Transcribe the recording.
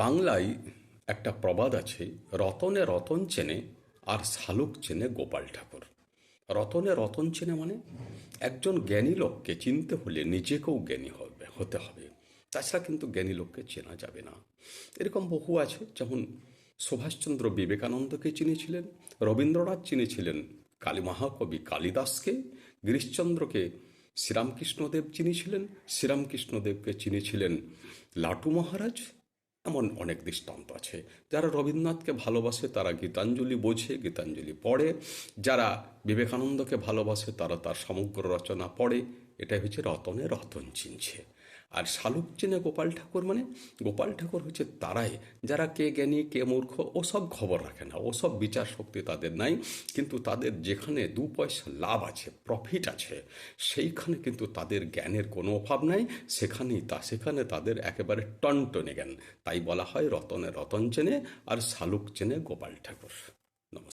বাংলায় একটা প্রবাদ আছে, রতনে রতন চেনে আর শালুক চেনে গোপাল ঠাকুর। রতনে রতন চেনে মানে একজন জ্ঞানী লোককে চিনতে হলে নিজেকেও জ্ঞানী হতে হবে, তাছাড়া কিন্তু জ্ঞানী লোককে চেনা যাবে না। এরকম বহু আছে, যেমন সুভাষচন্দ্র বিবেকানন্দকে চিনেছিলেন, রবীন্দ্রনাথ চিনেছিলেন মহাকবি কালিদাসকে, গিরিশচন্দ্রকে শ্রীরামকৃষ্ণদেব চিনেছিলেন, শ্রীরামকৃষ্ণদেবকে চিনেছিলেন লাটু মহারাজ। এমন অনেক দৃষ্টান্ত আছে। যারা রবীন্দ্রনাথকে ভালোবাসে তারা গীতাঞ্জলি বোঝে, গীতাঞ্জলি পড়ে। যারা বিবেকানন্দকে ভালোবাসে তারা তার সমগ্র রচনা পড়ে। এটাই হচ্ছে রতনে রতন চিনছে। আর শালুক চেনে গোপাল ঠাকুর মানে গোপাল ঠাকুর হচ্ছে তারাই যারা কে জ্ঞানী কে মূর্খ ওসব খবর রাখে না, ওসব বিচার শক্তি তাদের নাই। কিন্তু তাদের যেখানে দু পয়সা লাভ আছে, প্রফিট আছে, সেইখানে কিন্তু তাদের জ্ঞানের কোনো অভাব নাই। সেখানে তাদের একেবারে টনটনে জ্ঞান। তাই বলা হয় রতনে রতন চেনে আর শালুক চেনে গোপাল ঠাকুর।